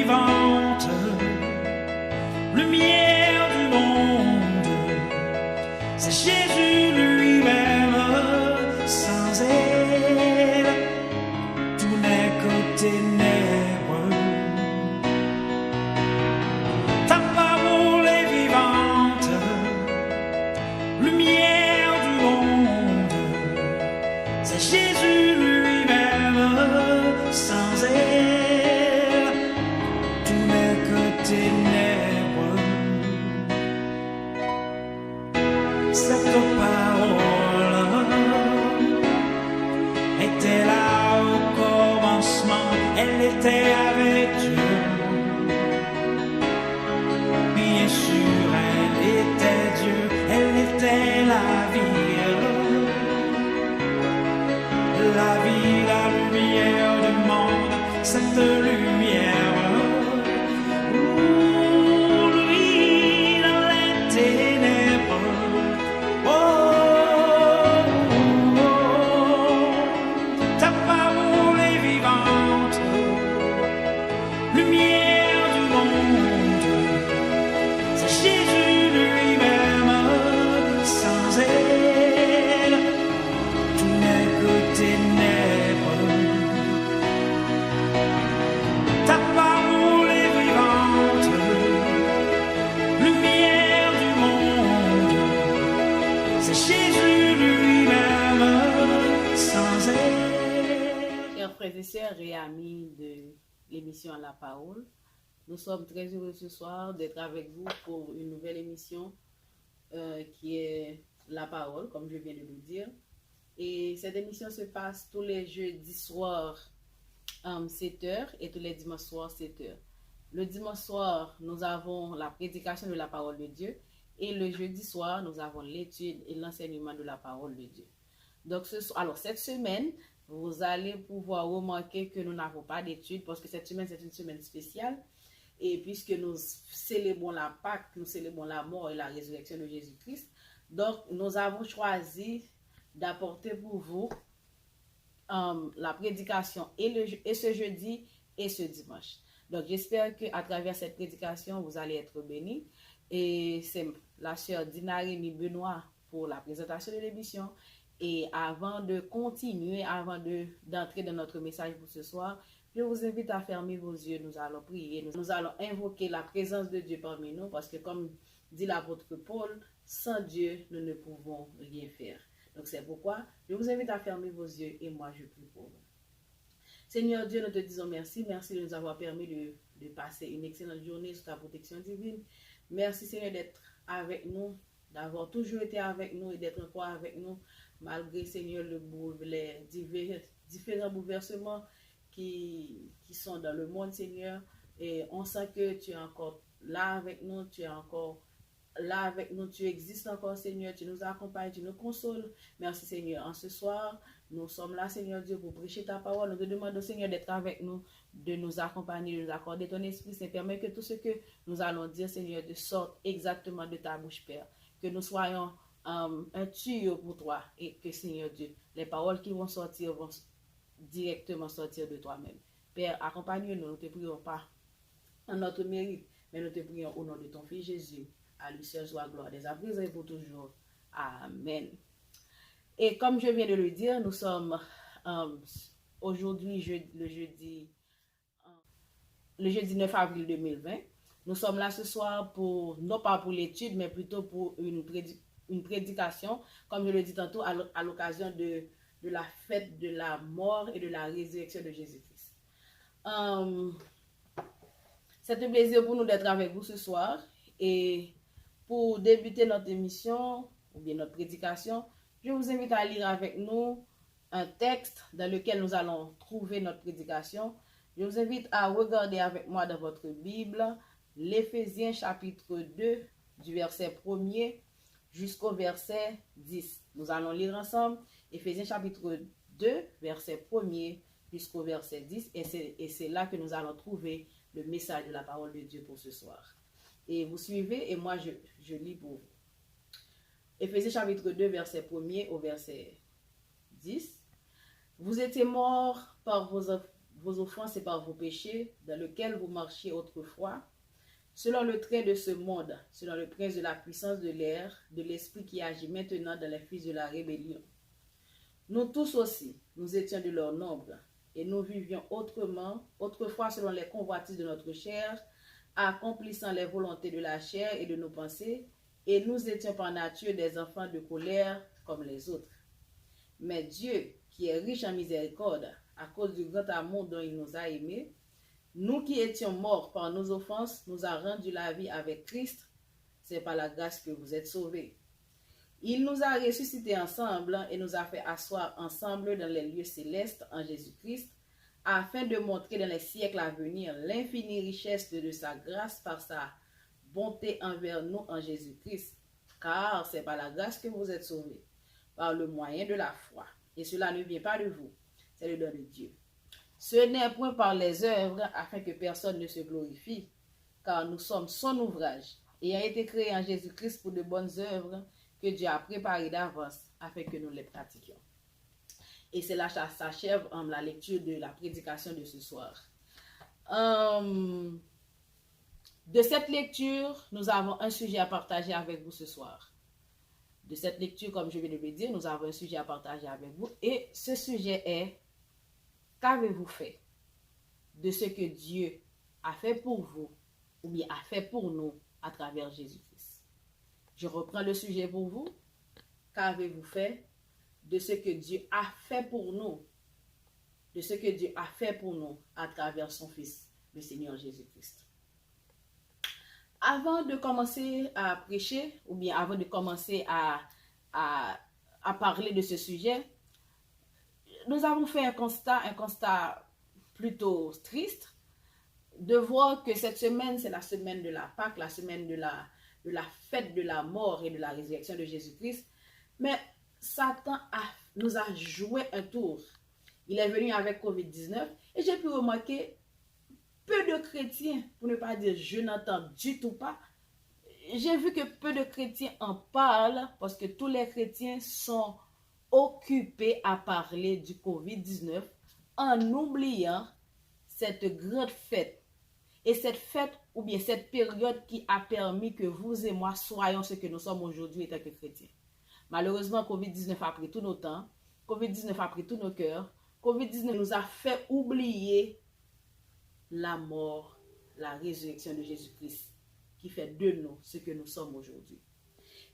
vivante, lumière du monde, c'est Jésus lui-même. Sans elle, tout n'est que ténèbres. Ta parole est vivante, lumière du monde, c'est Jésus lui-même. Sans elle, tout n'est que ténèbres. Cette parole était là au commencement, elle était avec Dieu. Bien sûr, elle était Dieu, elle était la vie, la lumière du monde, cette lumière. Lui dans les ténèbres. Ta parole est vivante, lumière du monde, c'est Jésus lui-même. Sans elle, tout n'est que ténèbres. Ta parole est vivante, lumière du monde, c'est Jésus lui-même. Sans elle. Chers frères et sœurs et amis de l'émission La Parole, nous sommes très heureux ce soir d'être avec vous pour une nouvelle émission qui est La Parole, comme je viens de le dire. Et cette émission se passe tous les jeudis soirs 7h et tous les dimanches soirs 7h. Le dimanche soir, nous avons la prédication de la parole de Dieu et le jeudi soir, nous avons l'étude et l'enseignement de la parole de Dieu. Donc, alors cette semaine, vous allez pouvoir remarquer que nous n'avons pas d'études parce que cette semaine, c'est une semaine spéciale. Et puisque nous célébrons la Pâque, nous célébrons la mort et la résurrection de Jésus-Christ, donc nous avons choisi d'apporter pour vous la prédication et ce jeudi et ce dimanche. Donc j'espère qu'à travers cette prédication, vous allez être bénis. Et c'est la sœur Dina-Rémy Benoît pour la présentation de l'émission. Et avant de continuer, avant d'entrer dans notre message pour ce soir, je vous invite à fermer vos yeux, nous allons prier, nous allons invoquer la présence de Dieu parmi nous, parce que comme dit l'apôtre Paul, sans Dieu, nous ne pouvons rien faire. Donc c'est pourquoi je vous invite à fermer vos yeux et moi je prie pour vous. Seigneur Dieu, nous te disons merci, merci de nous avoir permis de passer une excellente journée sous ta protection divine. Merci Seigneur d'être avec nous, d'avoir toujours été avec nous et d'être encore avec nous, malgré Seigneur les différents bouleversements qui sont dans le monde, Seigneur. Et on sent que tu es encore là avec nous, tu es encore là avec nous, tu existes encore, Seigneur, tu nous accompagnes, tu nous consoles. Merci, Seigneur. En ce soir, nous sommes là, Seigneur Dieu, pour prêcher ta parole. Nous te demandons, Seigneur, d'être avec nous, de nous accompagner, de nous accorder ton esprit, Seigneur. Permets que tout ce que nous allons dire, Seigneur, de sorte exactement de ta bouche, Père. Que nous soyons un tuyau pour toi et que, Seigneur Dieu, les paroles qui vont sortir vont directement sortir de toi-même. Père, accompagne-nous, nous ne te prions pas en notre mérite, mais nous te prions au nom de ton Fils Jésus. À lui seul soit gloire des après et pour toujours. Amen. Et comme je viens de le dire, nous sommes aujourd'hui le jeudi 9 avril 2020. Nous sommes là ce soir non pas pour l'étude, mais plutôt pour une prédication, comme je le dis tantôt, à l'occasion de la fête de la mort et de la résurrection de Jésus-Christ. C'est un plaisir pour nous d'être avec vous ce soir. Et pour débuter notre émission, ou bien notre prédication, je vous invite à lire avec nous un texte dans lequel nous allons trouver notre prédication. Je vous invite à regarder avec moi dans votre Bible l'Éphésiens chapitre 2, du verset 1er jusqu'au verset 10. Nous allons lire ensemble Éphésiens chapitre 2, verset 1er jusqu'au verset 10. Et c'est là que nous allons trouver le message de la parole de Dieu pour ce soir. Et vous suivez et moi je lis pour vous. Éphésiens chapitre 2, verset 1er au verset 10. Vous étiez morts par vos offenses et par vos péchés, dans lesquels vous marchiez autrefois, selon le trait de ce monde, selon le prince de la puissance de l'air, de l'esprit qui agit maintenant dans les fils de la rébellion. Nous tous aussi, nous étions de leur nombre, et nous vivions autrefois selon les convoitises de notre chair, accomplissant les volontés de la chair et de nos pensées, et nous étions par nature des enfants de colère comme les autres. Mais Dieu, qui est riche en miséricorde, à cause du grand amour dont il nous a aimés, nous qui étions morts par nos offenses, nous a rendu la vie avec Christ. C'est par la grâce que vous êtes sauvés. Il nous a ressuscités ensemble et nous a fait asseoir ensemble dans les lieux célestes en Jésus-Christ, afin de montrer dans les siècles à venir l'infinie richesse de sa grâce par sa bonté envers nous en Jésus-Christ. Car c'est par la grâce que vous êtes sauvés, par le moyen de la foi. Et cela ne vient pas de vous, c'est le don de Dieu. Ce n'est point par les œuvres afin que personne ne se glorifie, car nous sommes son ouvrage, ayant été créés en Jésus-Christ pour de bonnes œuvres que Dieu a préparées d'avance afin que nous les pratiquions. Et c'est là que s'achève la lecture de la prédication de ce soir. De cette lecture, nous avons un sujet à partager avec vous ce soir. De cette lecture, comme je viens de le dire, nous avons un sujet à partager avec vous. Et ce sujet est: qu'avez-vous fait de ce que Dieu a fait pour vous, ou bien a fait pour nous à travers Jésus-Christ? Je reprends le sujet pour vous. Qu'avez-vous fait de ce que Dieu a fait pour nous, de ce que Dieu a fait pour nous à travers son Fils, le Seigneur Jésus-Christ? Avant de commencer à prêcher, ou bien avant de commencer à parler de ce sujet, nous avons fait un constat plutôt triste, de voir que cette semaine, c'est la semaine de la Pâque, la semaine de la fête de la mort et de la résurrection de Jésus-Christ. Mais Satan nous a joué un tour. Il est venu avec COVID-19 et j'ai pu remarquer peu de chrétiens, pour ne pas dire je n'entends du tout pas, j'ai vu que peu de chrétiens en parlent parce que tous les chrétiens sont occupés à parler du COVID-19 en oubliant cette grande fête. Et cette fête, ou bien cette période qui a permis que vous et moi soyons ce que nous sommes aujourd'hui en tant que chrétiens. Malheureusement, COVID-19 a pris tout notre temps, COVID-19 a pris tous nos cœurs, COVID-19 nous a fait oublier la mort, la résurrection de Jésus-Christ, qui fait de nous ce que nous sommes aujourd'hui.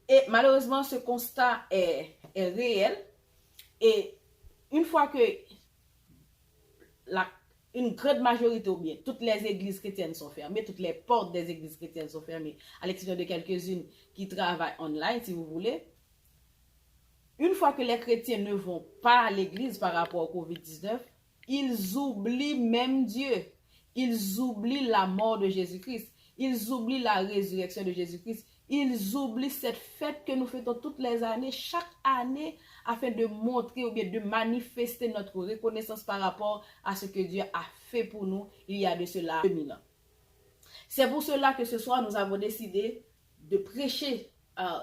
Et malheureusement, ce constat est réel. Et une fois que une grande majorité, ou bien toutes les églises chrétiennes sont fermées, toutes les portes des églises chrétiennes sont fermées, à l'exception de quelques-unes qui travaillent online, si vous voulez. Une fois que les chrétiens ne vont pas à l'église par rapport au COVID-19, ils oublient même Dieu. Ils oublient la mort de Jésus-Christ. Ils oublient la résurrection de Jésus-Christ. Ils oublient cette fête que nous fêtons toutes les années, chaque année, afin de montrer ou bien de manifester notre reconnaissance par rapport à ce que Dieu a fait pour nous il y a de cela 2000 ans. C'est pour cela que ce soir, nous avons décidé de prêcher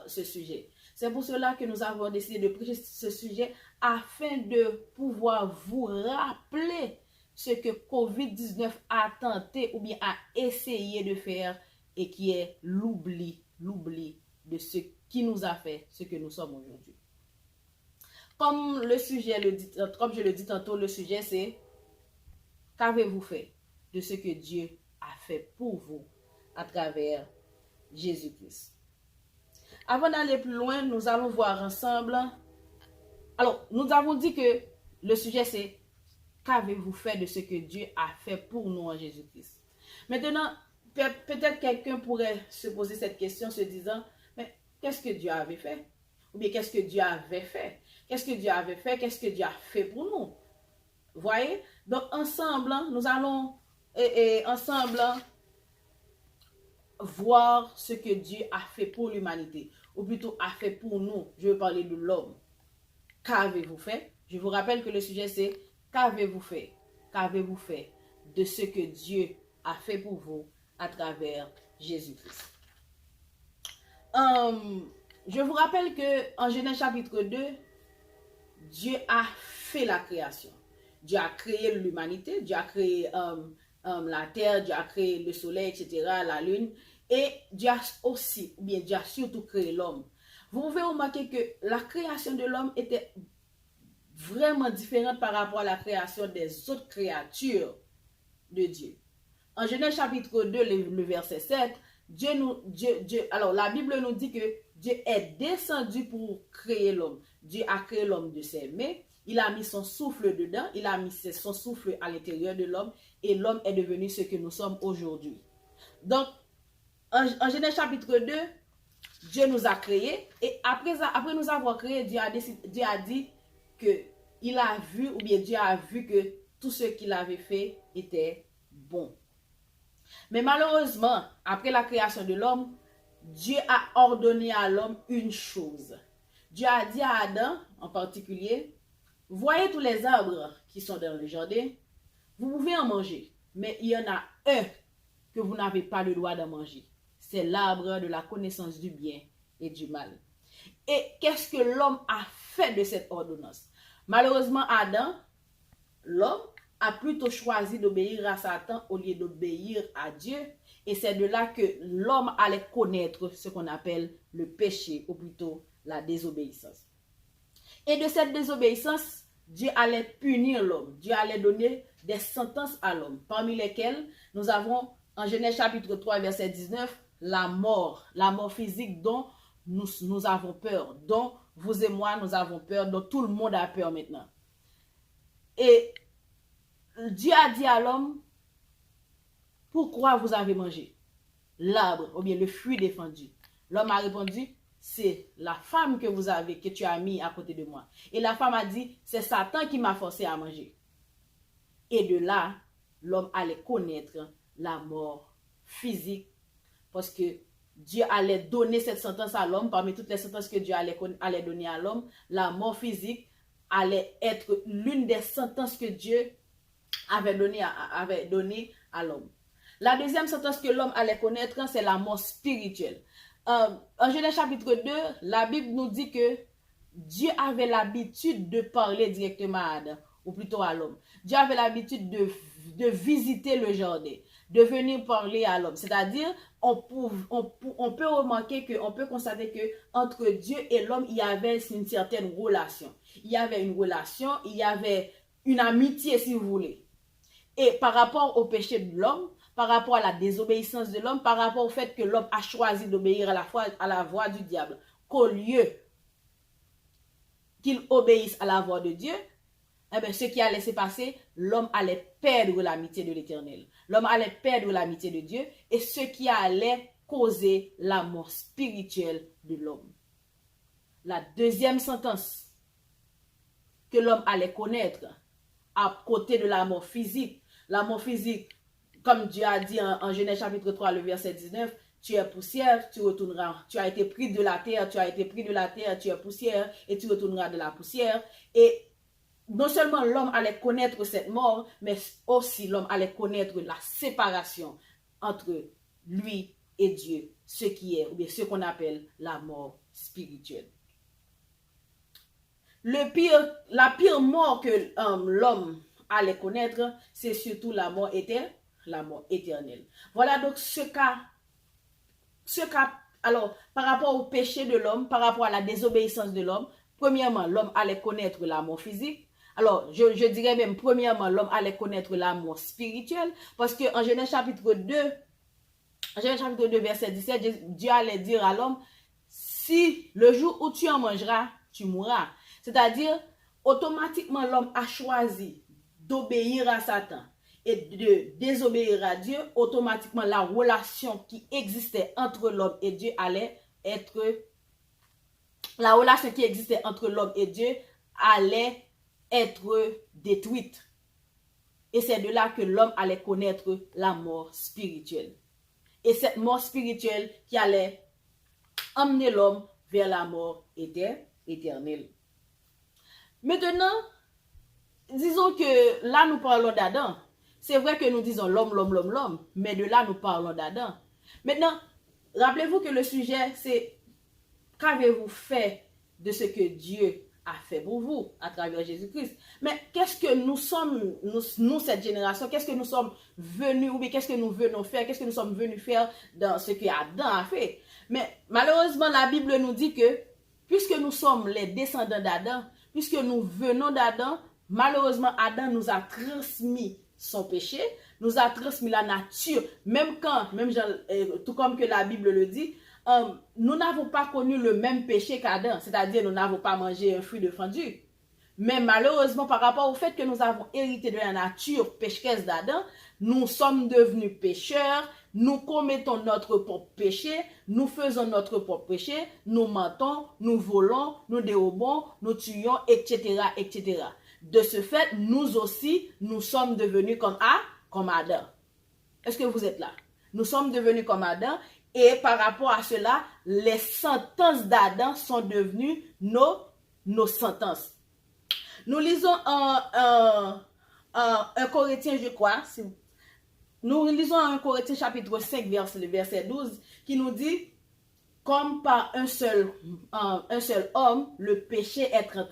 ce sujet. C'est pour cela que nous avons décidé de prêcher ce sujet afin de pouvoir vous rappeler ce que COVID-19 a tenté ou bien a essayé de faire et qui est l'oubli de ce qui nous a fait ce que nous sommes aujourd'hui. Comme je le dis tantôt, le sujet c'est: qu'avez-vous fait de ce que Dieu a fait pour vous à travers Jésus-Christ? Avant d'aller plus loin, nous allons voir ensemble. Alors, nous avons dit que le sujet c'est: qu'avez-vous fait de ce que Dieu a fait pour nous en Jésus-Christ? Maintenant, peut-être quelqu'un pourrait se poser cette question se disant: mais qu'est-ce que Dieu avait fait? Ou bien qu'est-ce que Dieu avait fait? Qu'est-ce que Dieu avait fait? Qu'est-ce que Dieu a fait pour nous? Vous voyez? Donc ensemble, nous allons ensemble voir ce que Dieu a fait pour l'humanité. Ou plutôt a fait pour nous. Je veux parler de l'homme. Qu'avez-vous fait? Je vous rappelle que le sujet c'est: qu'avez-vous fait? Qu'avez-vous fait de ce que Dieu a fait pour vous à travers Jésus-Christ? Je vous rappelle que en Genèse chapitre 2, Dieu a fait la création. Dieu a créé l'humanité, Dieu a créé la terre, Dieu a créé le soleil, etc., la lune. Et Dieu a aussi, ou bien Dieu a surtout créé l'homme. Vous pouvez remarquer que la création de l'homme était vraiment différente par rapport à la création des autres créatures de Dieu. En Genèse chapitre 2, le verset 7, alors la Bible nous dit que Dieu est descendu pour créer l'homme. Dieu a créé l'homme de ses mains, il a mis son souffle dedans, il a mis son souffle à l'intérieur de l'homme et l'homme est devenu ce que nous sommes aujourd'hui. Donc, en Genèse chapitre 2, Dieu nous a créés et après nous avoir créés, Dieu a dit que il a vu, ou bien Dieu a vu que tout ce qu'il avait fait était bon. Mais malheureusement, après la création de l'homme, Dieu a ordonné à l'homme une chose. Dieu a dit à Adam, en particulier, voyez tous les arbres qui sont dans le jardin, vous pouvez en manger, mais il y en a un que vous n'avez pas le droit d'en manger. C'est l'arbre de la connaissance du bien et du mal. Et qu'est-ce que l'homme a fait de cette ordonnance? Malheureusement, Adam, l'homme, a plutôt choisi d'obéir à Satan au lieu d'obéir à Dieu. Et c'est de là que l'homme allait connaître ce qu'on appelle le péché, ou plutôt la désobéissance. Et de cette désobéissance, Dieu allait punir l'homme. Dieu allait donner des sentences à l'homme, parmi lesquelles nous avons en Genèse chapitre 3, verset 19, la mort physique dont nous avons peur, dont vous et moi nous avons peur, dont tout le monde a peur maintenant. Et Dieu a dit à l'homme, pourquoi vous avez mangé l'arbre, ou bien le fruit défendu? L'homme a répondu, c'est la femme que tu as mis à côté de moi. Et la femme a dit, c'est Satan qui m'a forcé à manger. Et de là, l'homme allait connaître la mort physique, parce que Dieu allait donner cette sentence à l'homme, parmi toutes les sentences que Dieu allait donner à l'homme, la mort physique allait être l'une des sentences que Dieu avait donné à l'homme. La deuxième sentence que l'homme allait connaître, c'est la mort spirituelle. En Genèse chapitre 2, la Bible nous dit que Dieu avait l'habitude de parler directement à Adam, ou plutôt à l'homme. Dieu avait l'habitude de visiter le jardin, de venir parler à l'homme. C'est-à-dire, on peut remarquer on peut constater que entre Dieu et l'homme, il y avait une certaine relation. Il y avait une relation, il y avait une amitié, si vous voulez. Et par rapport au péché de l'homme, par rapport à la désobéissance de l'homme, par rapport au fait que l'homme a choisi d'obéir à la voix du diable, qu'au lieu qu'il obéisse à la voix de Dieu, eh bien, ce qui allait se passer, l'homme allait perdre l'amitié de l'Éternel. L'homme allait perdre l'amitié de Dieu et ce qui allait causer la mort spirituelle de l'homme. La deuxième sentence que l'homme allait connaître, à côté de la mort physique, comme Dieu a dit en Genèse chapitre 3, le verset 19, tu es poussière, tu retourneras. Tu as été pris de la terre, tu es poussière et tu retourneras de la poussière. Et non seulement l'homme allait connaître cette mort, mais aussi l'homme allait connaître la séparation entre lui et Dieu, ce qui est, ou bien ce qu'on appelle la mort spirituelle. La pire mort que l'homme allait connaître, c'est surtout la mort éternelle. Voilà donc ce cas, alors, par rapport au péché de l'homme, par rapport à la désobéissance de l'homme, premièrement, l'homme allait connaître la mort physique. Alors, je dirais même, premièrement, l'homme allait connaître la mort spirituelle, parce qu'en Genèse chapitre 2, verset 17, Dieu allait dire à l'homme, si le jour où tu en mangeras, tu mourras. C'est-à-dire, automatiquement, l'homme a choisi d'obéir à Satan et de désobéir à Dieu. Automatiquement, la relation qui existait entre l'homme et Dieu allait être détruite. Et c'est de là que l'homme allait connaître la mort spirituelle. Et cette mort spirituelle qui allait emmener l'homme vers la mort éternelle. Maintenant, disons que là nous parlons d'Adam. C'est vrai que nous disons l'homme, mais de là nous parlons d'Adam. Maintenant, rappelez-vous que le sujet c'est qu'avez-vous fait de ce que Dieu a fait pour vous à travers Jésus-Christ. Mais qu'est-ce que nous sommes, nous cette génération, qu'est-ce que nous sommes venus, ou bien qu'est-ce que nous venons faire, qu'est-ce que nous sommes venus faire dans ce que Adam a fait. Mais malheureusement, la Bible nous dit que, puisque nous sommes les descendants d'Adam, puisque nous venons d'Adam, malheureusement, Adam nous a transmis son péché, nous a transmis la nature, tout comme que la Bible le dit, nous n'avons pas connu le même péché qu'Adam, c'est-à-dire nous n'avons pas mangé un fruit défendu. Mais malheureusement, par rapport au fait que nous avons hérité de la nature pécheresse d'Adam, nous sommes devenus pécheurs, nous commettons notre propre péché, nous faisons notre propre péché, nous mentons, nous volons, nous dérobons, nous tuons, etc., etc. De ce fait, nous aussi, nous sommes devenus comme Adam. Est-ce que vous êtes là? Nous sommes devenus comme Adam, et par rapport à cela, les sentences d'Adam sont devenues nos sentences. Nous lisons un Corinthiens, je crois. Nous lisons un Corinthiens chapitre 5, verset 12, qui nous dit, comme par un seul homme, le péché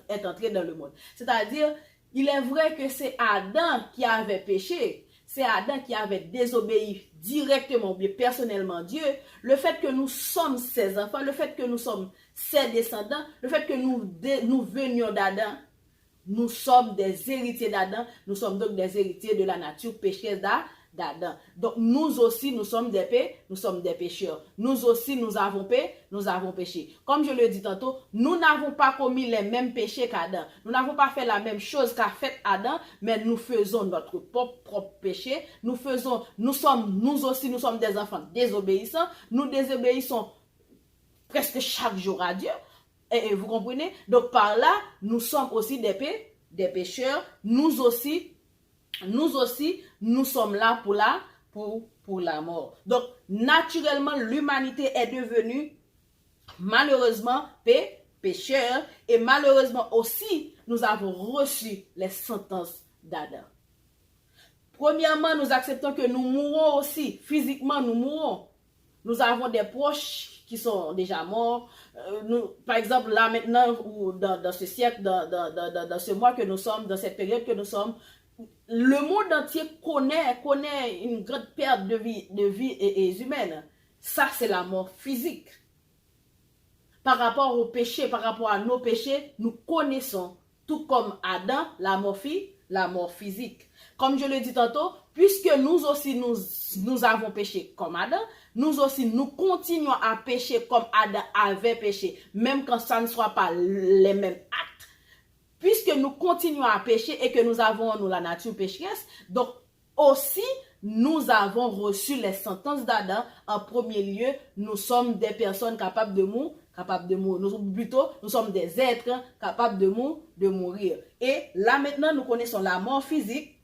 est entré dans le monde. C'est-à-dire, il est vrai que c'est Adam qui avait péché, c'est Adam qui avait désobéi directement, bien personnellement Dieu. Le fait que nous sommes ses enfants, le fait que nous sommes ses descendants, le fait que nous venions d'Adam, nous sommes des héritiers d'Adam, nous sommes donc des héritiers de la nature pécheresse d'Adam. Donc nous aussi, nous sommes des pécheurs. Nous aussi, nous avons péché. Comme je le dis tantôt, nous n'avons pas commis les mêmes péchés qu'Adam. Nous n'avons pas fait la même chose qu'a fait Adam, mais nous faisons notre propre péché. Nous aussi, nous sommes des enfants désobéissants. Nous désobéissons presque chaque jour à Dieu. Et vous comprenez? Donc par là, nous sommes aussi des pécheurs. Nous aussi, nous sommes là pour la mort. Donc naturellement, l'humanité est devenue malheureusement pécheur, et malheureusement aussi, nous avons reçu les sentences d'Adam. Premièrement, nous acceptons que nous mourrons aussi. Physiquement, nous mourrons. Nous avons des proches qui sont déjà morts. Par exemple, là maintenant, ou dans ce siècle, dans ce mois que nous sommes, dans cette période que nous sommes, le monde entier connaît une grande perte de vie humaine. Ça, c'est la mort physique. Par rapport au péché, par rapport à nos péchés, nous connaissons, tout comme Adam, la mort physique. Comme je le dis tantôt, puisque nous aussi, nous avons péché comme Adam, nous aussi, nous continuons à pécher comme Adam avait péché, même quand ça ne soit pas les mêmes actes. Puisque nous continuons à pécher et que nous avons la nature pécheresse, donc aussi, nous avons reçu les sentences d'Adam. En premier lieu, nous sommes des personnes capables de mourir. Nous sommes des êtres capables de mourir. Et là maintenant, nous connaissons la mort physique.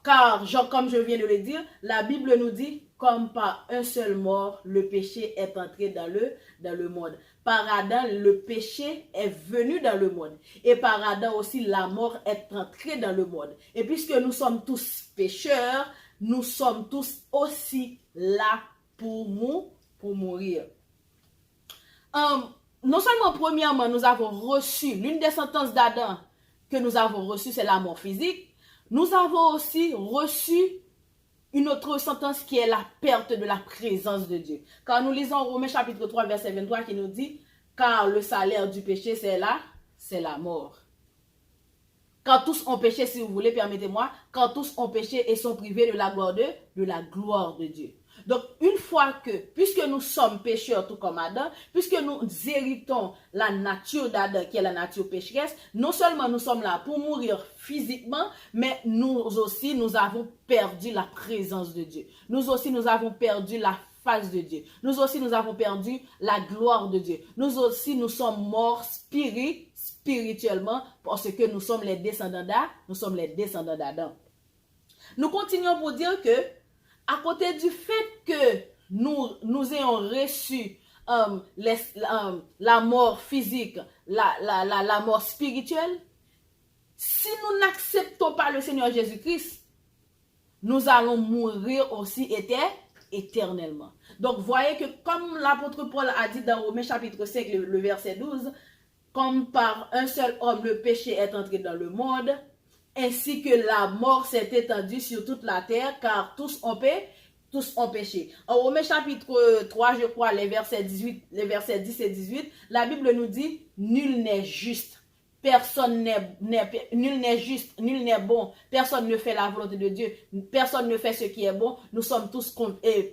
Car, comme je viens de le dire, la Bible nous dit, comme par un seul mort, le péché est entré dans le monde. Par Adam, le péché est venu dans le monde. Et par Adam aussi, la mort est entrée dans le monde. Et puisque nous sommes tous pécheurs, nous sommes tous aussi là pour mourir. Non seulement, premièrement, nous avons reçu, l'une des sentences d'Adam que nous avons reçue, c'est la mort physique. Nous avons aussi reçu une autre sentence qui est la perte de la présence de Dieu. Quand nous lisons Romains chapitre 3, verset 23 qui nous dit, car le salaire du péché, c'est la mort. Quand tous ont péché, si vous voulez, permettez-moi, quand tous ont péché et sont privés de la gloire de Dieu. Donc, une fois que, puisque nous sommes pécheurs tout comme Adam, puisque nous héritons la nature d'Adam qui est la nature pécheresse, non seulement nous sommes là pour mourir physiquement, mais nous aussi, nous avons perdu la présence de Dieu. Nous aussi, nous avons perdu la face de Dieu. Nous aussi, nous avons perdu la gloire de Dieu. Nous aussi, nous sommes morts spirituellement parce que nous sommes les descendants d'Adam. Nous continuons pour dire que à côté du fait que nous ayons reçu la mort physique, la mort spirituelle, si nous n'acceptons pas le Seigneur Jésus-Christ, nous allons mourir aussi éternellement. Donc, voyez que comme l'apôtre Paul a dit dans Romains chapitre 5, le verset 12, comme par un seul homme le péché est entré dans le monde, ainsi que la mort s'est étendue sur toute la terre, car tous ont péché. En Romains chapitre 3, je crois, les versets 10 et 18, la Bible nous dit, nul n'est juste. Nul n'est juste, nul n'est bon, personne ne fait la volonté de Dieu, personne ne fait ce qui est bon, nous sommes tous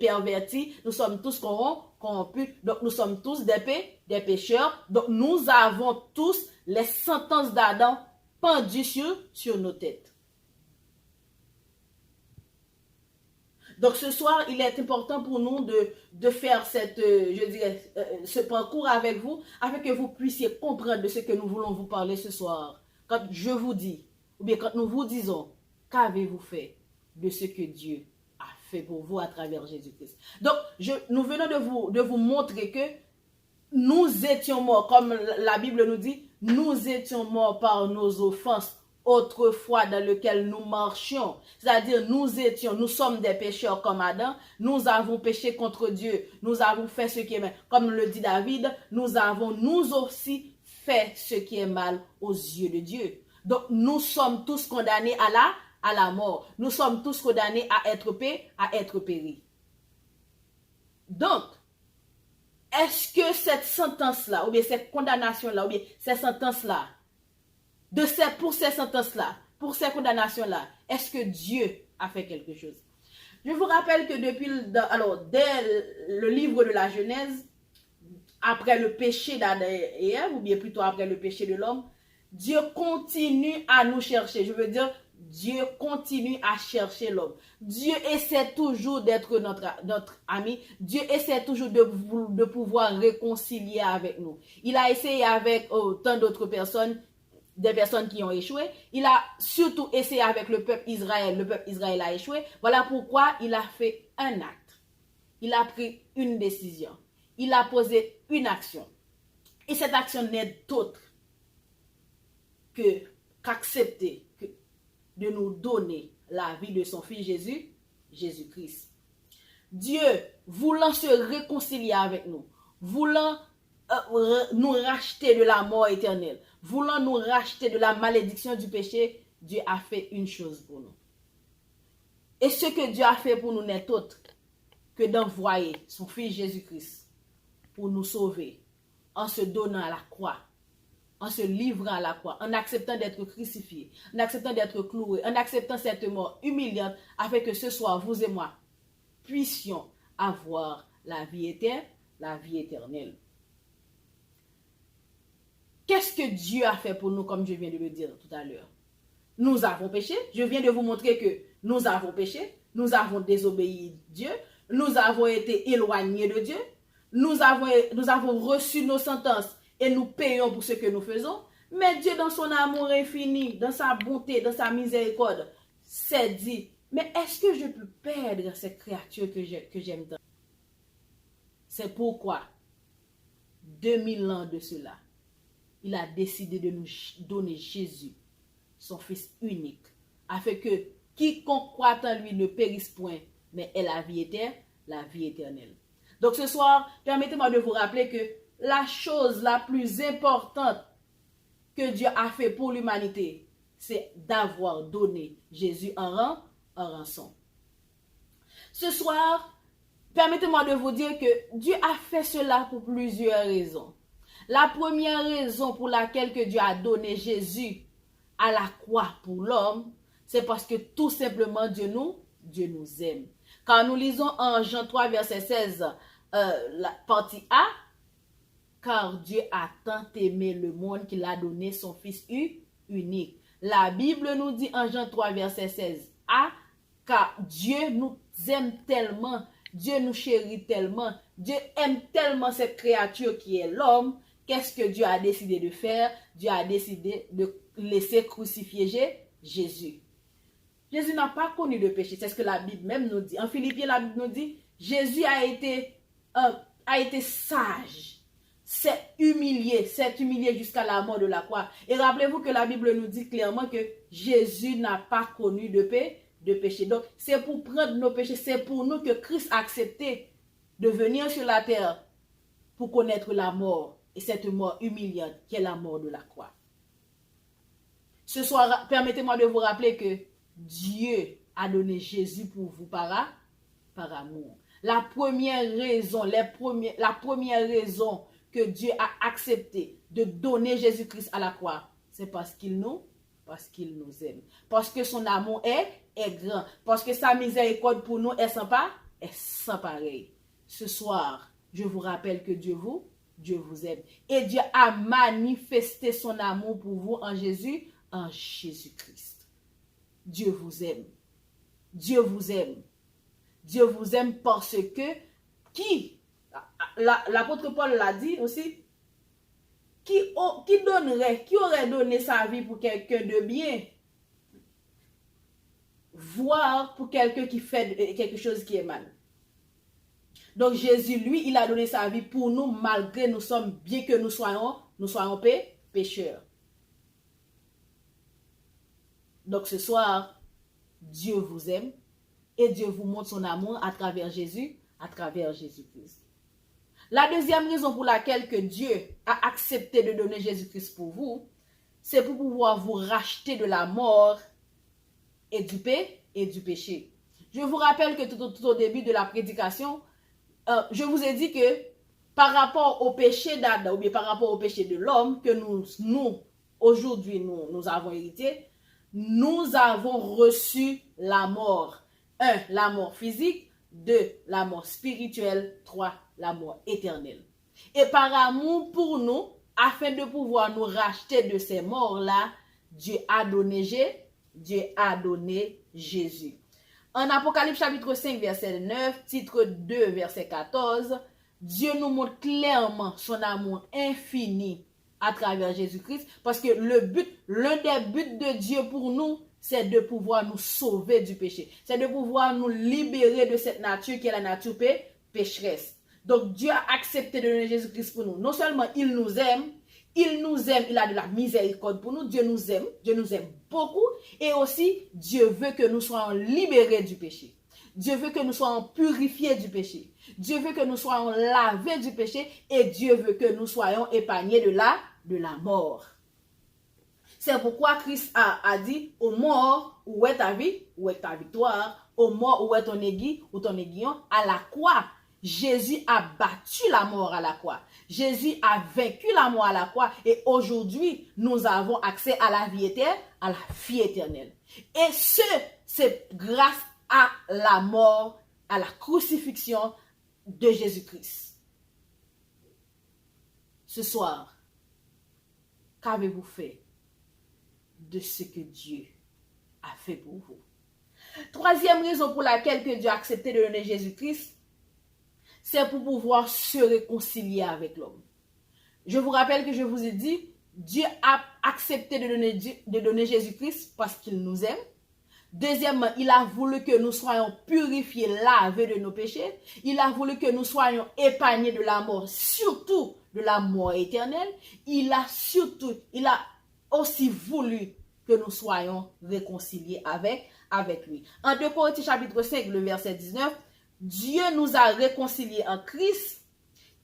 pervertis, nous sommes tous corrompus, donc nous sommes tous des pécheurs, donc nous avons tous les sentences d'Adam pendues sur nos têtes. Donc ce soir, il est important pour nous de faire ce parcours avec vous, afin que vous puissiez comprendre de ce que nous voulons vous parler ce soir. Quand je vous dis, ou bien quand nous vous disons, qu'avez-vous fait de ce que Dieu a fait pour vous à travers Jésus-Christ. Donc, nous venons de vous montrer que nous étions morts, comme la Bible nous dit, nous étions morts par nos offenses, autrefois dans lequel nous marchions, c'est-à-dire nous sommes des pécheurs comme Adam, nous avons péché contre Dieu, nous avons fait ce qui est mal, comme le dit David, nous avons nous aussi fait ce qui est mal aux yeux de Dieu. Donc nous sommes tous condamnés à la mort, nous sommes tous condamnés à être péris. Donc, est-ce que cette sentence-là, ou bien cette condamnation-là, ou bien cette sentence-là, pour ces sentences-là, pour ces condamnations-là, est-ce que Dieu a fait quelque chose? Je vous rappelle que dès le livre de la Genèse, après le péché d'Adam et Ève, ou bien plutôt après le péché de l'homme, Dieu continue à nous chercher. Je veux dire, Dieu continue à chercher l'homme. Dieu essaie toujours d'être notre ami. Dieu essaie toujours de pouvoir réconcilier avec nous. Il a essayé avec tant d'autres personnes, des personnes qui ont échoué. Il a surtout essayé avec le peuple Israël. Le peuple Israël a échoué. Voilà pourquoi il a fait un acte. Il a pris une décision. Il a posé une action. Et cette action n'est autre qu'accepter de nous donner la vie de son fils Jésus-Christ. Dieu, voulant se réconcilier avec nous, voulant nous racheter de la mort éternelle, voulant nous racheter de la malédiction du péché, Dieu a fait une chose pour nous. Et ce que Dieu a fait pour nous n'est autre que d'envoyer son fils Jésus-Christ pour nous sauver, en se donnant à la croix, en se livrant à la croix, en acceptant d'être crucifié, en acceptant d'être cloué, en acceptant cette mort humiliante, afin que ce soir, vous et moi, puissions avoir la vie éternelle. Qu'est-ce que Dieu a fait pour nous, comme je viens de le dire tout à l'heure? Nous avons péché. Je viens de vous montrer que nous avons péché. Nous avons désobéi Dieu. Nous avons été éloignés de Dieu. Nous avons reçu nos sentences et nous payons pour ce que nous faisons. Mais Dieu, dans son amour infini, dans sa bonté, dans sa miséricorde, s'est dit, mais est-ce que je peux perdre cette créature que j'aime tant? C'est pourquoi, 2000 ans de cela, il a décidé de nous donner Jésus, son Fils unique, afin que quiconque croit en lui ne périsse point, mais ait la vie éternelle. Donc ce soir, permettez-moi de vous rappeler que la chose la plus importante que Dieu a fait pour l'humanité, c'est d'avoir donné Jésus en rançon. Ce soir, permettez-moi de vous dire que Dieu a fait cela pour plusieurs raisons. La première raison pour laquelle que Dieu a donné Jésus à la croix pour l'homme, c'est parce que tout simplement Dieu nous aime. Quand nous lisons en Jean 3, verset 16, la partie A, car Dieu a tant aimé le monde qu'il a donné son Fils unique. La Bible nous dit en Jean 3, verset 16 A, car Dieu nous aime tellement, Dieu nous chérit tellement, Dieu aime tellement cette créature qui est l'homme. Qu'est-ce que Dieu a décidé de faire? Dieu a décidé de laisser crucifier Jésus. Jésus n'a pas connu de péché, c'est ce que la Bible même nous dit. En Philippiens, la Bible nous dit, Jésus a été sage, s'est humilié jusqu'à la mort de la croix. Et rappelez-vous que la Bible nous dit clairement que Jésus n'a pas connu de péché. Donc, c'est pour prendre nos péchés, c'est pour nous que Christ a accepté de venir sur la terre pour connaître la mort cette mort humiliante qui est la mort de la croix. Ce soir, permettez-moi de vous rappeler que Dieu a donné Jésus pour vous par amour. La première raison que Dieu a accepté de donner Jésus-Christ à la croix, c'est parce qu'il nous aime. Parce que son amour est grand. Parce que sa miséricorde pour nous est sans pareil. Ce soir, je vous rappelle que Dieu vous aime. Et Dieu a manifesté son amour pour vous en Jésus-Christ. Dieu vous aime. Dieu vous aime. Dieu vous aime parce que l'apôtre Paul l'a dit aussi, qui aurait donné sa vie pour quelqu'un de bien, voire pour quelqu'un qui fait quelque chose qui est mal. Donc Jésus, lui, il a donné sa vie pour nous, malgré bien que nous soyons pécheurs. Donc ce soir, Dieu vous aime et Dieu vous montre son amour à travers Jésus-Christ. La deuxième raison pour laquelle que Dieu a accepté de donner Jésus-Christ pour vous, c'est pour pouvoir vous racheter de la mort et du péché. Je vous rappelle que tout au début de la prédication, je vous ai dit que par rapport au péché d'Adam, ou bien par rapport au péché de l'homme, que nous aujourd'hui, nous avons hérité, nous avons reçu la mort. 1, la mort physique. 2, la mort spirituelle. 3, la mort éternelle. Et par amour pour nous, afin de pouvoir nous racheter de ces morts-là, Dieu a donné Jésus. En Apocalypse chapitre 5, verset 9, titre 2, verset 14, Dieu nous montre clairement son amour infini à travers Jésus-Christ, parce que l'un des buts de Dieu pour nous, c'est de pouvoir nous sauver du péché. C'est de pouvoir nous libérer de cette nature qui est la nature pécheresse. Donc Dieu a accepté de donner Jésus-Christ pour nous. Non seulement il nous aime, il a de la miséricorde pour nous. Dieu nous aime beaucoup. Et aussi, Dieu veut que nous soyons libérés du péché. Dieu veut que nous soyons purifiés du péché. Dieu veut que nous soyons lavés du péché. Et Dieu veut que nous soyons épargnés de la mort. C'est pourquoi Christ a dit, ô mort, où est ta vie, où est ta victoire? Ô mort, où est ton aiguille, ou ton aiguillon? À la croix, Jésus a battu la mort à la croix. Jésus a vaincu la mort à la croix. Et aujourd'hui, nous avons accès à la vie éternelle. Et c'est grâce à la mort, à la crucifixion de Jésus-Christ. Ce soir, qu'avez-vous fait de ce que Dieu a fait pour vous? Troisième raison pour laquelle que Dieu a accepté de donner Jésus-Christ, c'est pour pouvoir se réconcilier avec l'homme. Je vous rappelle que je vous ai dit, Dieu a accepté de donner Jésus-Christ parce qu'il nous aime. Deuxièmement, il a voulu que nous soyons purifiés, lavés de nos péchés. Il a voulu que nous soyons épargnés de la mort, surtout de la mort éternelle. Il a aussi voulu que nous soyons réconciliés avec lui. En 2 Corinthiens chapitre 5, le verset 19, Dieu nous a réconciliés en Christ.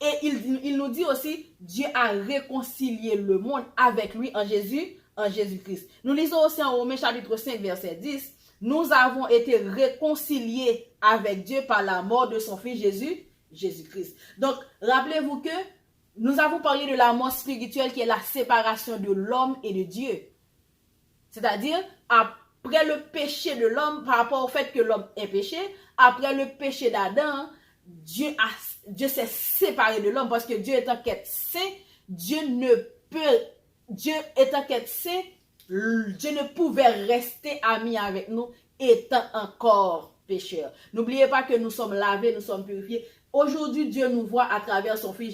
Et il nous dit aussi, Dieu a réconcilié le monde avec lui en Jésus-Christ. Nous lisons aussi en Romains chapitre 5, verset 10, nous avons été réconciliés avec Dieu par la mort de son fils Jésus-Christ. Donc, rappelez-vous que nous avons parlé de la mort spirituelle qui est la séparation de l'homme et de Dieu. C'est-à-dire, après le péché de l'homme, par rapport au fait que l'homme est péché, après le péché d'Adam, Dieu s'est séparé de l'homme parce que Dieu étant qu'être saint, Dieu étant qu'être saint, Dieu ne pouvait rester ami avec nous étant encore pécheur. N'oubliez pas que nous sommes lavés, nous sommes purifiés. Aujourd'hui, Dieu nous voit à travers son fils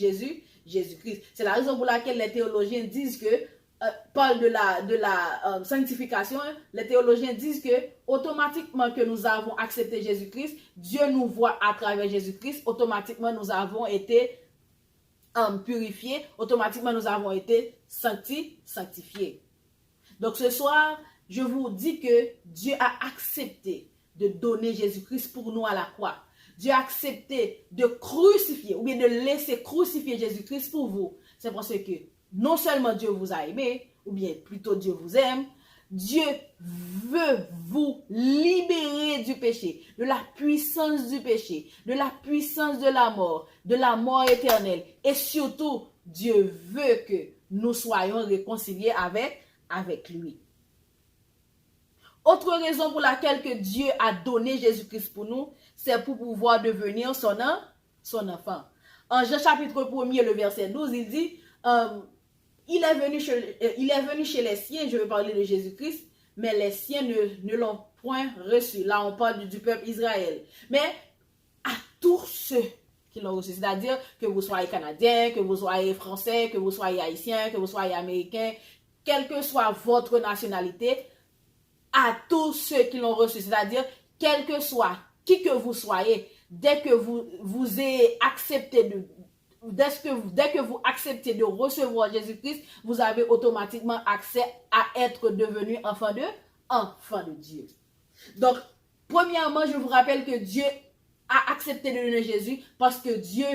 Jésus-Christ. C'est la raison pour laquelle les théologiens disent que parle de la sanctification, les théologiens disent que automatiquement que nous avons accepté Jésus-Christ, Dieu nous voit à travers Jésus-Christ, automatiquement nous avons été purifiés, automatiquement nous avons été sanctifiés. Donc ce soir, je vous dis que Dieu a accepté de donner Jésus-Christ pour nous à la croix. Dieu a accepté de crucifier ou bien de laisser crucifier Jésus-Christ pour vous. c'est parce que non seulement Dieu vous a aimé, ou bien plutôt Dieu vous aime, Dieu veut vous libérer du péché, de la puissance du péché, de la puissance de la mort éternelle. Et surtout, Dieu veut que nous soyons réconciliés avec lui. Autre raison pour laquelle que Dieu a donné Jésus-Christ pour nous, c'est pour pouvoir devenir son enfant. En Jean chapitre 1er, le verset 12, il dit, il est venu chez les siens, je vais parler de Jésus-Christ, mais les siens ne l'ont point reçu. Là, on parle du peuple Israël. Mais à tous ceux qui l'ont reçu, c'est-à-dire que vous soyez Canadien, que vous soyez Français, que vous soyez Haïtien, que vous soyez Américain, quelle que soit votre nationalité, à tous ceux qui l'ont reçu, c'est-à-dire quel que soit qui que vous soyez, dès que vous ayez accepté dès que vous acceptez de recevoir Jésus-Christ, vous avez automatiquement accès à être devenu enfant de Dieu. Donc, premièrement, je vous rappelle que Dieu a accepté de donner Jésus parce que Dieu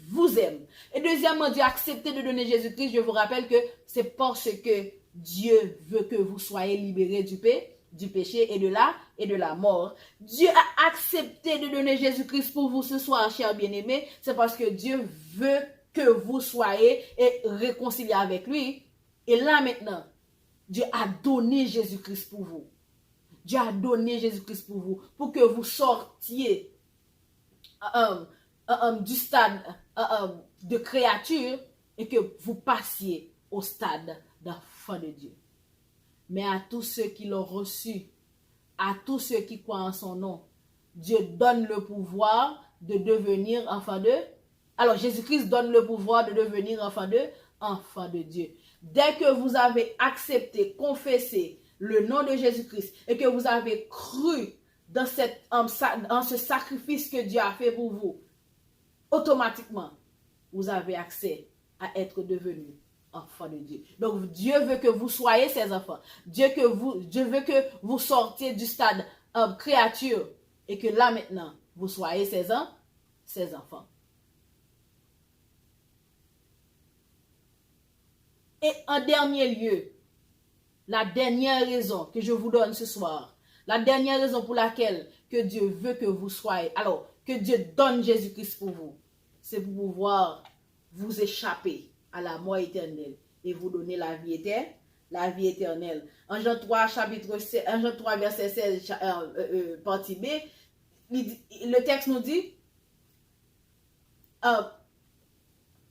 vous aime. Et deuxièmement, Dieu a accepté de donner Jésus-Christ. Je vous rappelle que c'est parce que Dieu veut que vous soyez libérés du péché et de la mort. Dieu a accepté de donner Jésus-Christ pour vous ce soir, chers bien-aimés. C'est parce que Dieu veut que vous soyez réconciliés avec lui. Et là maintenant, Dieu a donné Jésus-Christ pour vous. Dieu a donné Jésus-Christ pour vous, pour que vous sortiez du stade de créature et que vous passiez au stade d'enfant de Dieu. Mais à tous ceux qui l'ont reçu, à tous ceux qui croient en son nom, Dieu donne le pouvoir de devenir enfant de... Alors, Jésus-Christ donne le pouvoir de devenir enfant de Dieu. Dès que vous avez accepté, confessé le nom de Jésus-Christ et que vous avez cru dans ce sacrifice que Dieu a fait pour vous, automatiquement, vous avez accès à être devenu enfant de Dieu. Donc, Dieu veut que vous soyez ses enfants. Dieu veut que vous sortiez du stade créature et que là maintenant, vous soyez ses enfants. Et en dernier lieu, la dernière raison que je vous donne ce soir, la dernière raison pour laquelle que Dieu veut que vous soyez, alors que Dieu donne Jésus-Christ pour vous, c'est pour pouvoir vous échapper à la mort éternelle et vous donner la vie éternelle. En Jean 3, verset 16, partie B, le texte nous dit,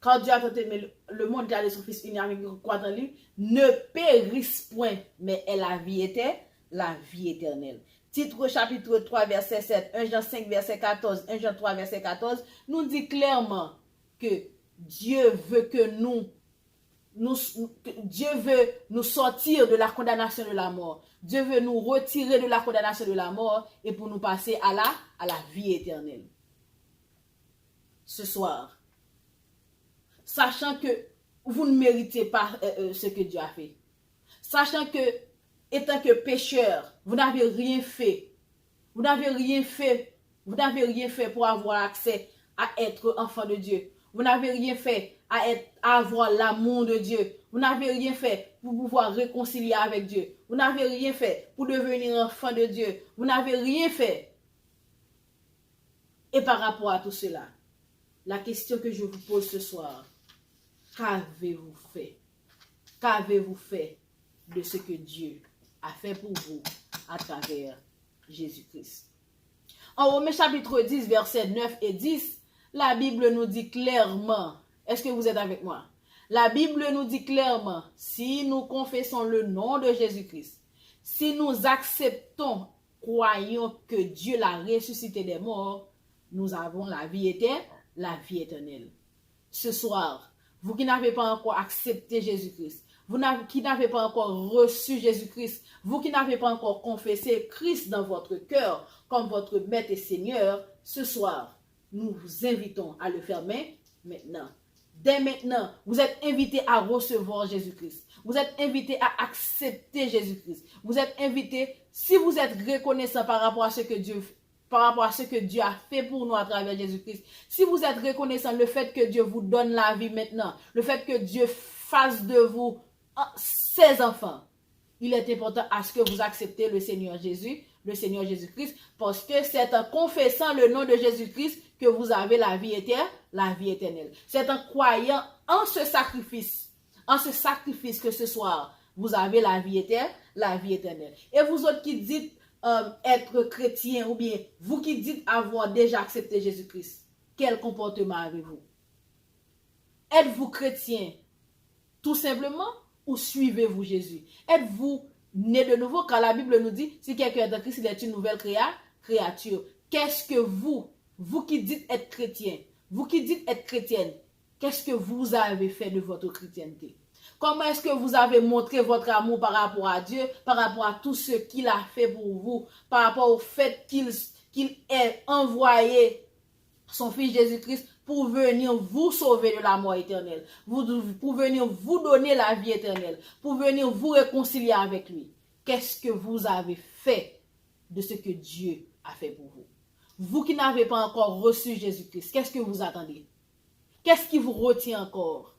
quand Dieu a tant aimé le monde, il a donné son Fils unique avec qui croit en lui, ne périsse point, mais est la vie éternelle. Titre chapitre 3, verset 7, 1 Jean 5, verset 14, 1 Jean 3, verset 14, nous dit clairement que Dieu veut Dieu veut nous sortir de la condamnation de la mort. Dieu veut nous retirer de la condamnation de la mort et pour nous passer à la vie éternelle. Ce soir, sachant que vous ne méritez pas ce que Dieu a fait, sachant que, étant que pécheur, vous n'avez rien fait pour avoir accès à être enfant de Dieu. Vous n'avez rien fait à avoir l'amour de Dieu. Vous n'avez rien fait pour pouvoir réconcilier avec Dieu. Vous n'avez rien fait pour devenir enfant de Dieu. Vous n'avez rien fait. Et par rapport à tout cela, la question que je vous pose ce soir, qu'avez-vous fait? Qu'avez-vous fait de ce que Dieu a fait pour vous à travers Jésus-Christ? En Romains chapitre 10, versets 9 et 10, la Bible nous dit clairement, est-ce que vous êtes avec moi? La Bible nous dit clairement, si nous confessons le nom de Jésus-Christ, si nous acceptons, croyons que Dieu l'a ressuscité des morts, nous avons la vie éternelle. Ce soir, vous qui n'avez pas encore accepté Jésus-Christ, vous qui n'avez pas encore reçu Jésus-Christ, vous qui n'avez pas encore confessé Christ dans votre cœur comme votre Maître et Seigneur, ce soir, nous vous invitons à le faire maintenant. Dès maintenant, vous êtes invités à recevoir Jésus-Christ. Vous êtes invités à accepter Jésus-Christ. Vous êtes invités, si vous êtes reconnaissant par rapport à ce que Dieu par rapport à ce que Dieu a fait pour nous à travers Jésus-Christ, si vous êtes reconnaissant le fait que Dieu vous donne la vie maintenant, le fait que Dieu fasse de vous ses enfants, il est important à ce que vous acceptez le Seigneur Jésus, le Seigneur Jésus-Christ, parce que c'est en confessant le nom de Jésus-Christ que vous avez la vie éternelle. C'est en croyant en ce sacrifice que ce soir, vous avez la vie éternelle. Et vous autres qui dites être chrétien, ou bien vous qui dites avoir déjà accepté Jésus-Christ, quel comportement avez-vous? Êtes-vous chrétien tout simplement ou suivez-vous Jésus? Êtes-vous né de nouveau? Car la Bible nous dit, si quelqu'un est en Christ, il est une nouvelle créature. Qu'est-ce que vous qui dites être chrétien, vous qui dites être chrétienne, qu'est-ce que vous avez fait de votre chrétienté? Comment est-ce que vous avez montré votre amour par rapport à Dieu, par rapport à tout ce qu'il a fait pour vous, par rapport au fait qu'il ait envoyé son Fils Jésus-Christ pour venir vous sauver de la mort éternelle, pour venir vous donner la vie éternelle, pour venir vous réconcilier avec lui? Qu'est-ce que vous avez fait de ce que Dieu a fait pour vous? Vous qui n'avez pas encore reçu Jésus-Christ, qu'est-ce que vous attendez? Qu'est-ce qui vous retient encore?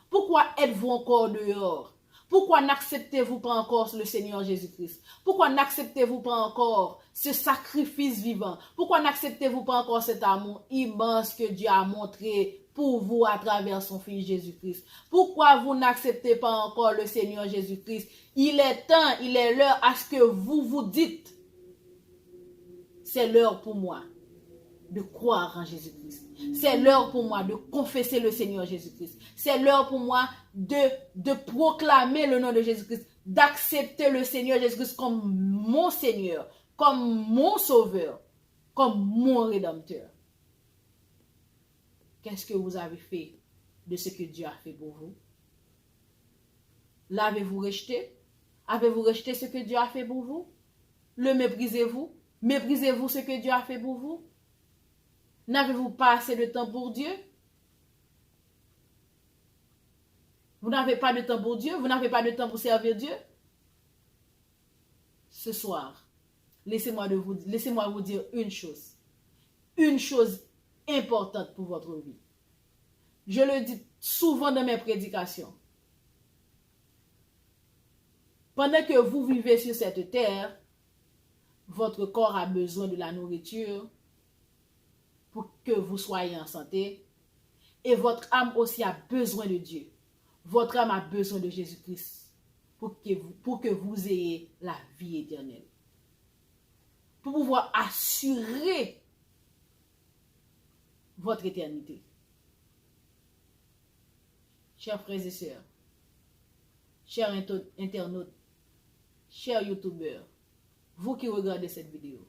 Pourquoi êtes-vous encore dehors? Pourquoi n'acceptez-vous pas encore le Seigneur Jésus-Christ? Pourquoi n'acceptez-vous pas encore ce sacrifice vivant? Pourquoi n'acceptez-vous pas encore cet amour immense que Dieu a montré pour vous à travers son Fils Jésus-Christ? Pourquoi vous n'acceptez pas encore le Seigneur Jésus-Christ? Il est temps, il est l'heure à ce que vous vous dites, c'est l'heure pour moi de croire en Jésus-Christ. C'est l'heure pour moi de confesser le Seigneur Jésus-Christ. C'est l'heure pour moi de proclamer le nom de Jésus-Christ, d'accepter le Seigneur Jésus-Christ comme mon Seigneur, comme mon Sauveur, comme mon Rédempteur. Qu'est-ce que vous avez fait de ce que Dieu a fait pour vous? L'avez-vous rejeté? Avez-vous rejeté ce que Dieu a fait pour vous? Le méprisez-vous? Méprisez-vous ce que Dieu a fait pour vous? N'avez-vous pas assez de temps pour Dieu? Vous n'avez pas de temps pour Dieu? Vous n'avez pas de temps pour servir Dieu? Ce soir, laissez-moi vous dire une chose importante pour votre vie. Je le dis souvent dans mes prédications. Pendant que vous vivez sur cette terre, votre corps a besoin de la nourriture pour que vous soyez en santé. Et votre âme aussi a besoin de Dieu. Votre âme a besoin de Jésus-Christ pour que vous ayez la vie éternelle. Pour pouvoir assurer votre éternité. Chers frères et sœurs, chers internautes, chers youtubeurs, vous qui regardez cette vidéo,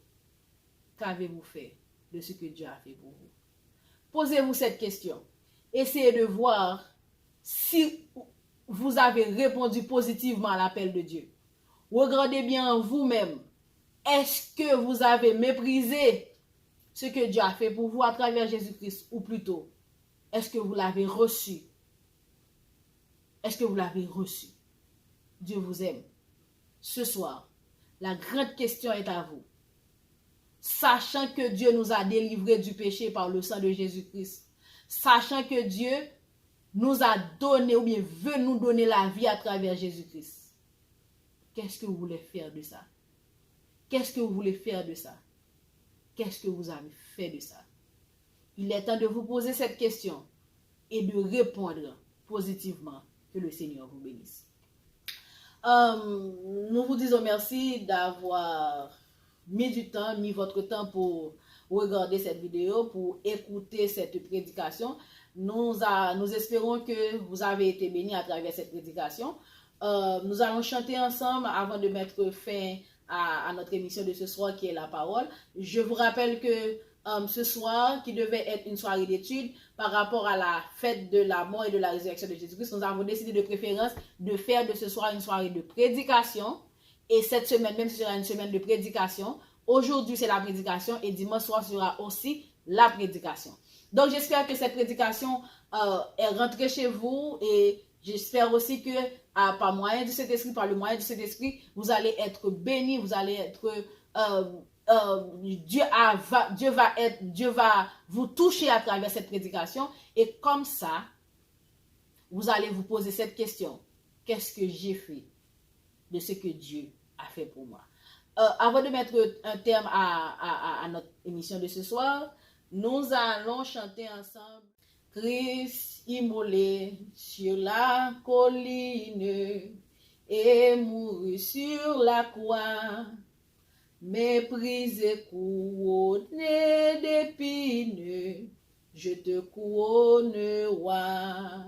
qu'avez-vous fait de ce que Dieu a fait pour vous? Posez-vous cette question. Essayez de voir si vous avez répondu positivement à l'appel de Dieu. Regardez bien vous-même. Est-ce que vous avez méprisé ce que Dieu a fait pour vous à travers Jésus-Christ? Ou plutôt, est-ce que vous l'avez reçu? Est-ce que vous l'avez reçu? Dieu vous aime. Ce soir, la grande question est à vous. Sachant que Dieu nous a délivrés du péché par le sang de Jésus-Christ, sachant que Dieu nous a donné ou bien veut nous donner la vie à travers Jésus-Christ, qu'est-ce que vous voulez faire de ça? Qu'est-ce que vous voulez faire de ça? Qu'est-ce que vous avez fait de ça? Il est temps de vous poser cette question et de répondre positivement. Que le Seigneur vous bénisse. Nous vous disons merci d'avoir mis votre temps pour regarder cette vidéo, pour écouter cette prédication. Nous espérons que vous avez été bénis à travers cette prédication. Nous allons chanter ensemble avant de mettre fin à notre émission de ce soir qui est la parole. Je vous rappelle que ce soir, qui devait être une soirée d'études par rapport à la fête de la mort et de la résurrection de Jésus-Christ, nous avons décidé de préférence de faire de ce soir une soirée de prédication. Et cette semaine même, ce sera une semaine de prédication. Aujourd'hui, c'est la prédication et dimanche soir sera aussi la prédication. Donc, j'espère que cette prédication est rentrée chez vous et j'espère aussi que par le moyen du Saint-Esprit, vous allez être bénis, vous allez être Dieu va vous toucher à travers cette prédication. Et comme ça, vous allez vous poser cette question. Qu'est-ce que j'ai fait de ce que Dieu a fait pour moi? Avant de mettre un terme à notre émission de ce soir, nous allons chanter ensemble Christ immolé sur la colline et mouru sur la croix, méprisé, couronné d'épines, je te couronne roi.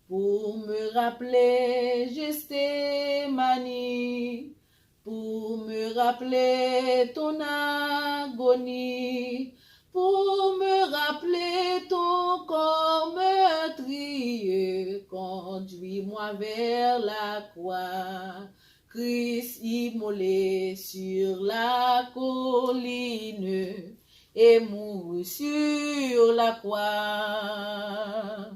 Pour me rappeler Gethsémani, pour me rappeler ton agonie, pour me rappeler ton corps meurtrier, conduis-moi vers la croix. Christ immolé sur la colline et mouru sur la croix.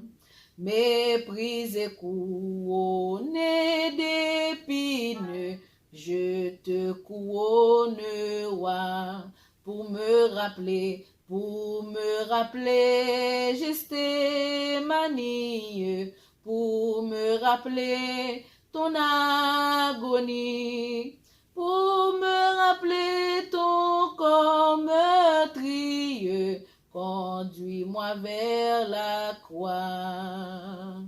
Méprisé, couronné d'épines, je te couronne roi. Pour me rappeler Gethsémani, pour me rappeler ton agonie, pour me rappeler ton corps meurtrier, conduis-moi vers la croix.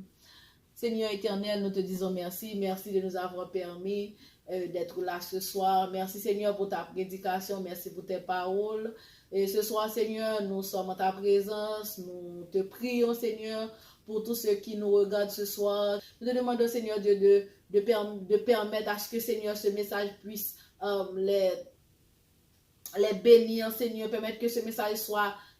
Seigneur éternel, nous te disons merci. Merci de nous avoir permis d'être là ce soir. Merci Seigneur pour ta prédication. Merci pour tes paroles. Et ce soir, Seigneur, nous sommes en ta présence. Nous te prions, Seigneur, pour tous ceux qui nous regardent ce soir. Nous te demandons, Seigneur Dieu, de permettre à ce que, Seigneur, ce message puisse les bénir, Seigneur. Permettre que ce message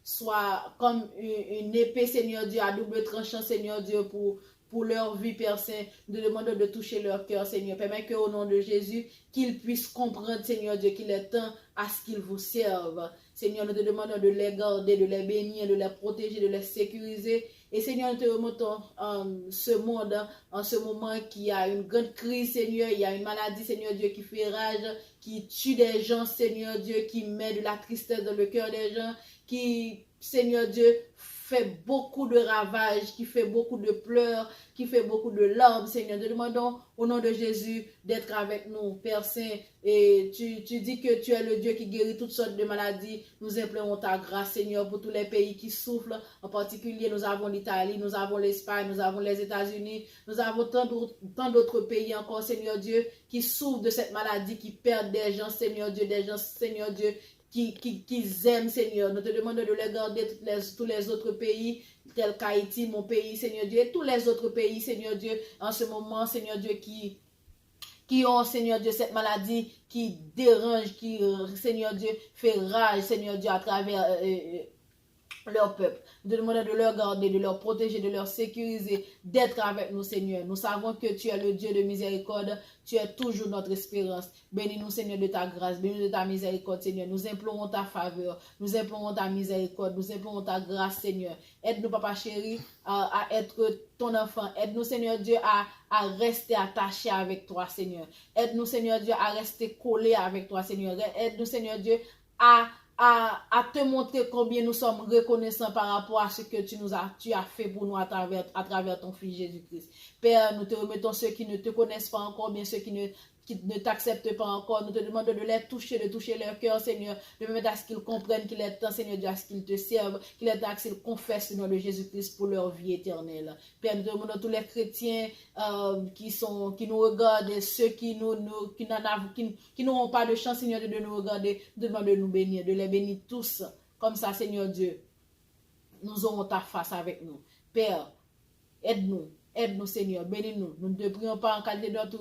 soit comme une épée, Seigneur Dieu, à double tranchant, Seigneur Dieu, pour leur vie, Père Saint. Nous demandons de toucher leur cœur, Seigneur. Permets qu'au nom de Jésus, qu'ils puissent comprendre, Seigneur Dieu, qu'il est temps à ce qu'ils vous servent. Seigneur, nous te demandons de les garder, de les bénir, de les protéger, de les sécuriser. Et Seigneur, nous te remettons ce monde, en ce moment qui a une grande crise, Seigneur. Il y a une maladie, Seigneur Dieu, qui fait rage, qui tue des gens, Seigneur Dieu, qui met de la tristesse dans le cœur des gens, qui, Seigneur Dieu, fait beaucoup de ravages, qui fait beaucoup de pleurs, qui fait beaucoup de larmes, Seigneur. Nous demandons au nom de Jésus d'être avec nous, Père Saint. Et tu dis que tu es le Dieu qui guérit toutes sortes de maladies. Nous implorons ta grâce, Seigneur, pour tous les pays qui souffrent. En particulier, nous avons l'Italie, nous avons l'Espagne, nous avons les États-Unis, nous avons tant d'autres pays encore, Seigneur Dieu, qui souffrent de cette maladie, qui perdent des gens, Seigneur Dieu, Seigneur Dieu, qui aiment, Seigneur. Nous te demandons de les garder tous les autres pays, tels qu'Haïti, mon pays, Seigneur Dieu, et tous les autres pays, Seigneur Dieu, en ce moment, Seigneur Dieu, qui ont, Seigneur Dieu, cette maladie qui dérange, qui, Seigneur Dieu, fait rage, Seigneur Dieu, à travers leur peuple. Nous te demandons de leur garder, de leur protéger, de leur sécuriser, d'être avec nous, Seigneur. Nous savons que tu es le Dieu de miséricorde, tu es toujours notre espérance. Bénis-nous, Seigneur, de ta grâce, bénis-nous de ta miséricorde, Seigneur. Nous implorons ta faveur, nous implorons ta miséricorde, nous implorons ta grâce, Seigneur. Aide-nous, Papa chéri, à être ton enfant. Aide-nous, Seigneur Dieu, à rester attaché avec toi, Seigneur. Aide-nous, Seigneur Dieu, à rester collé avec toi, Seigneur. Aide-nous, Seigneur Dieu, à te montrer combien nous sommes reconnaissants par rapport à ce que tu as fait pour nous à travers ton Fils Jésus-Christ. Père, nous te remettons ceux qui ne te connaissent pas encore, bien ceux qui ne t'acceptent pas encore. Nous te demandons de les toucher, de toucher leur cœur, Seigneur, de permettre à ce qu'ils comprennent qu'il est temps, Seigneur Dieu, à ce qu'ils te servent, qu'il est temps à ce qu'ils confessent le nom de Jésus-Christ pour leur vie éternelle. Père, nous te demandons tous les chrétiens qui nous regardent, et ceux qui n'auront pas de chance, Seigneur Dieu, de nous regarder, nous demandons de nous bénir, de les bénir tous. Comme ça, Seigneur Dieu, nous aurons ta face avec nous. Père, aide-nous, Seigneur, bénis-nous. Nous ne te prions pas en qualité de notre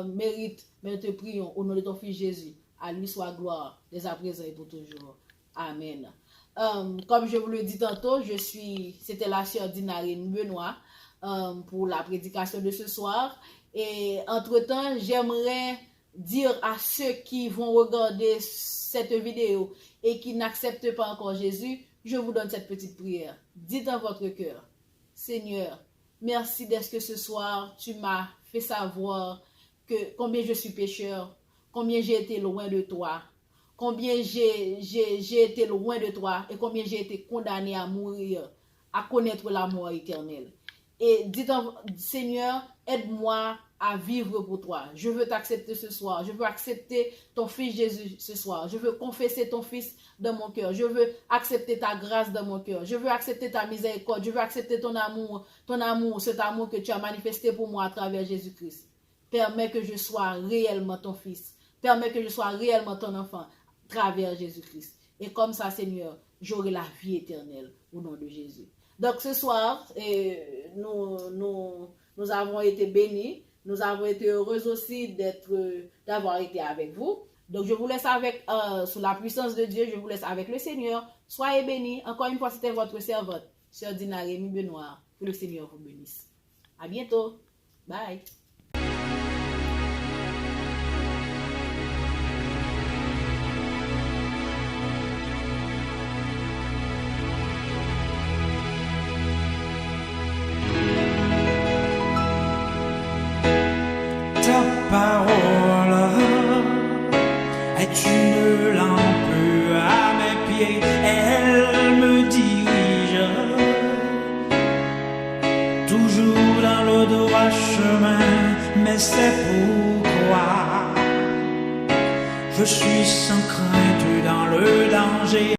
mérite, mais nous te prions au nom de ton Fils Jésus. À lui soit gloire, dès à présent et pour toujours. Amen. Comme je vous le dis tantôt, c'était la sœur Dinarine Benoît pour la prédication de ce soir. Et entre-temps, j'aimerais dire à ceux qui vont regarder cette vidéo et qui n'acceptent pas encore Jésus, je vous donne cette petite prière. Dites dans votre cœur, Seigneur, merci d'être que ce soir, tu m'as fait savoir combien je suis pécheur, combien j'ai été loin de toi, combien j'ai été loin de toi et combien j'ai été condamné à mourir, à connaître la mort éternelle. Et dites, Seigneur, aide-moi à vivre pour toi. Je veux t'accepter ce soir. Je veux accepter ton Fils Jésus ce soir. Je veux confesser ton Fils dans mon cœur. Je veux accepter ta grâce dans mon cœur. Je veux accepter ta miséricorde. Je veux accepter ton amour, cet amour que tu as manifesté pour moi à travers Jésus-Christ. Permets que je sois réellement ton Fils. Permets que je sois réellement ton enfant à travers Jésus-Christ. Et comme ça, Seigneur, j'aurai la vie éternelle au nom de Jésus. Donc ce soir, nous avons été bénis. Nous avons été heureux aussi d'avoir été avec vous. Donc je vous laisse sous la puissance de Dieu, je vous laisse avec le Seigneur. Soyez bénis. Encore une fois, c'était votre servante, Sœur Dina Rémy Benoît. Que le Seigneur vous bénisse. À bientôt. Bye. Ta parole est une lampe à mes pieds, elle me dirige toujours dans le droit chemin, mais c'est pourquoi je suis sans crainte dans le danger.